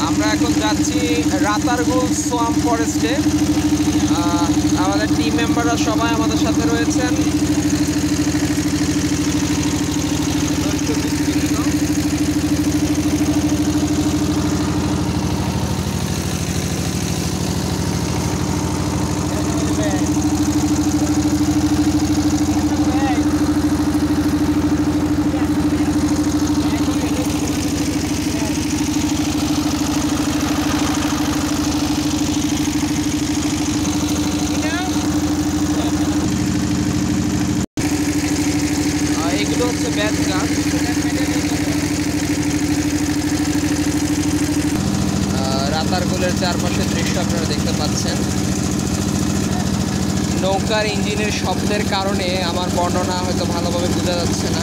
আমরা এখন যাচ্ছি রাতারগুল সোয়াম্প ফরেস্টে। আমাদের টিম মেম্বাররা সবাই আমাদের সাথে রয়েছেন। এগুলো হচ্ছে বেত গাছ। রাতারগুলের চারপাশের দৃশ্য আপনারা দেখতে পাচ্ছেন। নৌকার ইঞ্জিনের শব্দের কারণে আমার বর্ণনা হয়তো ভালোভাবে বোঝা যাচ্ছে না।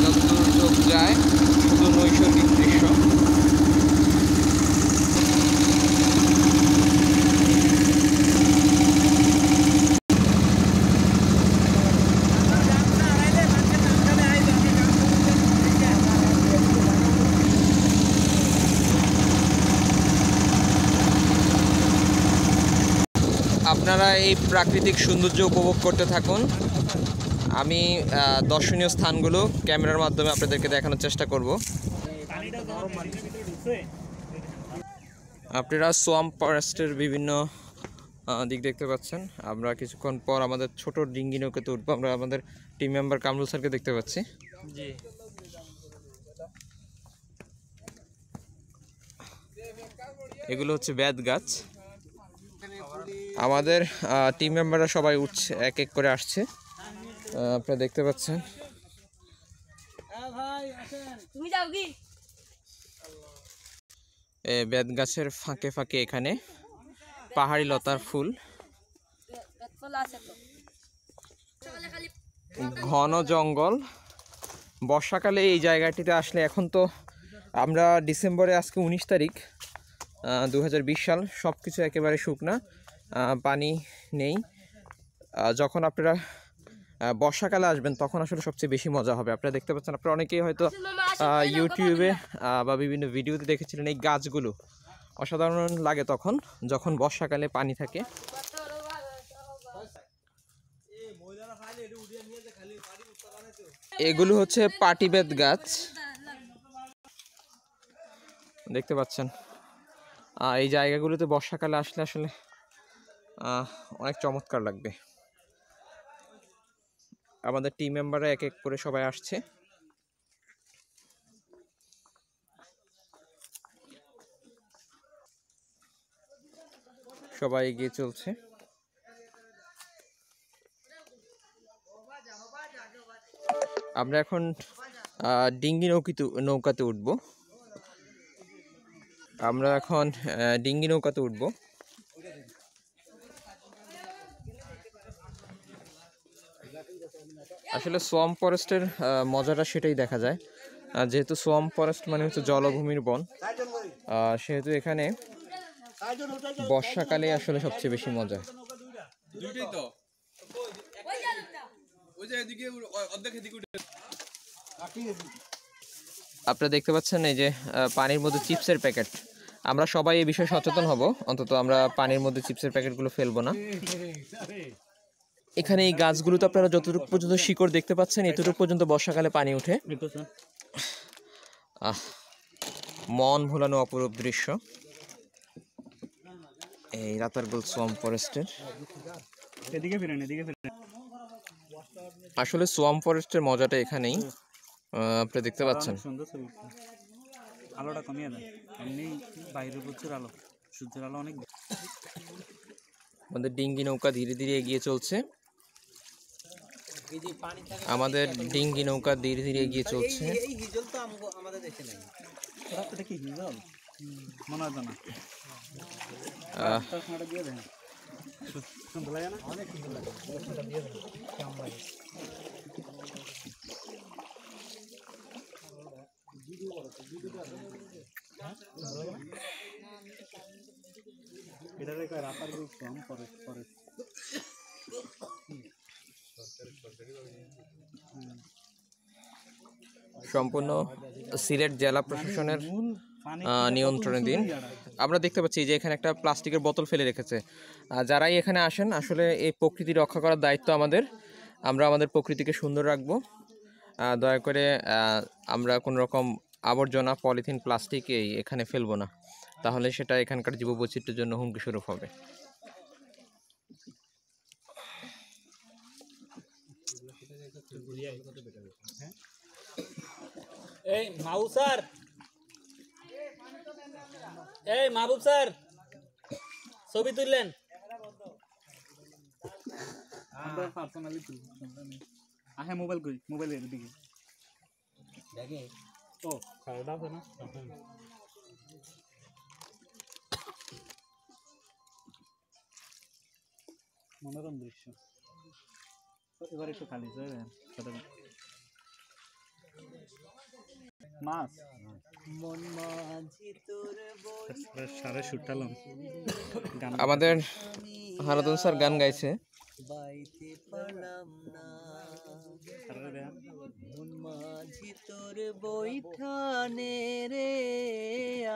যতদূর চোখ যায় শুধু নৈসর্গিক দৃশ্য। আপনারা এই প্রাকৃতিক সৌন্দর্য উপভোগ করতে থাকুন। আমি দর্শনীয় স্থানগুলো ক্যামেরার মাধ্যমে আপনাদেরকে দেখানোর চেষ্টা করব। আপনারা সোয়াম্প ফরেস্টের বিভিন্ন দিক দেখতে পাচ্ছেন। আমরা কিছুক্ষণ পর আমাদের ছোট ডিঙ্গি নৌকাতে উঠবো। আমরা আমাদের টিম মেম্বার কামরুল স্যারকে দেখতে পাচ্ছি। জি, এগুলো হচ্ছে বেত গাছ। আমাদের টিম মেম্বাররা সবাই উঠছে, এক এক করে আসছে। আপনারা দেখতে পাচ্ছেন। বেত গাছের ফাঁকে ফাঁকে এখানে পাহাড়ি লতার ফুল, ঘন জঙ্গল। বর্ষাকালে এই জায়গাটিতে আসলে, এখন তো আমরা ডিসেম্বরে, আজকে 19 তারিখ 2020 সাল, সব কিছু একেবারে শুকনা, পানি নেই। যখন আপনারা বর্ষাকালে আসবেন তখন আসলে সবচেয়ে বেশি মজা হবে। আপনারা দেখতে পাচ্ছেন, আপনারা অনেকেই হয়তো ইউটিউবে বা বিভিন্ন ভিডিওতে দেখেছিলেন এই গাছগুলো। অসাধারণ লাগে তখন, যখন বর্ষাকালে পানি থাকে। এগুলো হচ্ছে পাটি বেত গাছ, দেখতে পাচ্ছেন। এই জায়গাগুলোতে বর্ষাকালে আসলে আসলে অনেক চমৎকার লাগবে। আমাদের টিম মেম্বাররা এক এক করে সবাই আসছে। সবাই এগিয়ে চলছে। আমরা এখন ডিঙ্গি নৌকাতে উঠবো। আমরা এখন ডিঙ্গি নৌকাতে উঠবো। আসলে সোয়াম্প ফরেস্টের মজাটা সেটাই দেখা যায়। যেহেতু সোয়াম্প ফরেস্ট মানে হচ্ছে জলভূমির বন, সেহেতু এখানে বর্ষাকালে আসলে সবচেয়ে বেশি মজা। আপনারা দেখতে পাচ্ছেন এই যে পানির মধ্যে চিপসের প্যাকেট। আমরা সবাই এই বিষয়ে সচেতন হব, অন্তত আমরা পানির মধ্যে চিপসের প্যাকেটগুলো ফেলবো না। এখানে এই গাছগুলোতে আপনারা যতটুকু পর্যন্ত শিকড় দেখতে পাচ্ছেন, এতটুকু পর্যন্ত বর্ষাকালে পানি ওঠে। মন ভোলানো অপরূপ দৃশ্য এই রাতারগুল সোয়াম্প ফরেস্টের। আসলে সোয়াম্প ফরেস্টের মজাটা এখানেই, আপনি দেখতে পাচ্ছেন। আলোটা কমিয়ে দেয়, এমনি বাইরে প্রচুর আলো, সূর্যের আলো অনেক। আমাদের ডিঙ্গি নৌকা ধীরে ধীরে এগিয়ে চলছে। আমাদের ডিঙ্গি নৌকা ধীরে ধীরে এগিয়ে চলছে। মনে হয় না এটারে কয় রাতারগুল সোয়াম্প ফরেস্ট। সম্পূর্ণ সিলেট জেলা প্রশাসনের পানি নিয়ন্ত্রণে দিন। আমরা দেখতে পাচ্ছি যে এখানে একটা প্লাস্টিকের বোতল ফেলে রেখেছে। যারাই এখানে আসেন আসলে এই প্রকৃতি রক্ষা করার দায়িত্ব আমাদের। আমরা আমাদের প্রকৃতিকে সুন্দর রাখবো। দয়া করে আমরা কোনো রকম আবর্জনা, পলিথিন, প্লাস্টিক এখানে ফেলবো না, তাহলে সেটা এখানকার জীববৈচিত্র্যের জন্য হুমকি স্বরূপ হবে। এই মাহবুব স্যার, এই মাহবুব স্যার, ছবি তুললেন? আমরা পার্সোনালি তুলি, আহে মোবাইল কই, মোবাইলের দিকে দেখে। ও খাওয়া আছে না, মনোরম দৃশ্য। এবার একটু খালি মাছ মন মাঝি তোর সারা শুটালাম। আমাদের হারাদন স্যার গান গাইছে। বাইতে পারলাম না মন মাঝি তোর বৈঠানে রে,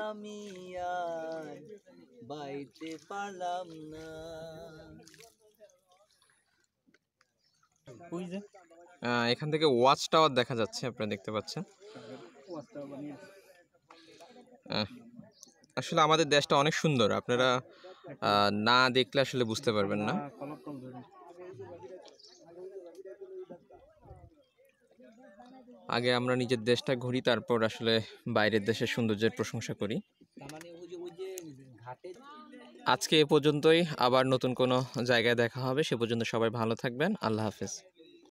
আমি আর বাইতে পারলাম না। ওই যে এখান থেকে ওয়াচ টাওয়ার দেখা যাচ্ছে, আপনারা দেখতে পাচ্ছেন। আসলে আমাদের দেশটা অনেক সুন্দর, আপনারা না দেখলে আসলে বুঝতে পারবেন না। আগে আমরা নিজের দেশটা ঘুরি, তারপর আসলে বাইরের দেশের সৌন্দর্যের প্রশংসা করি। আজকে এ পর্যন্তই, আবার নতুন কোনো জায়গায় দেখা হবে। সে পর্যন্ত সবাই ভালো থাকবেন। আল্লাহ হাফেজ।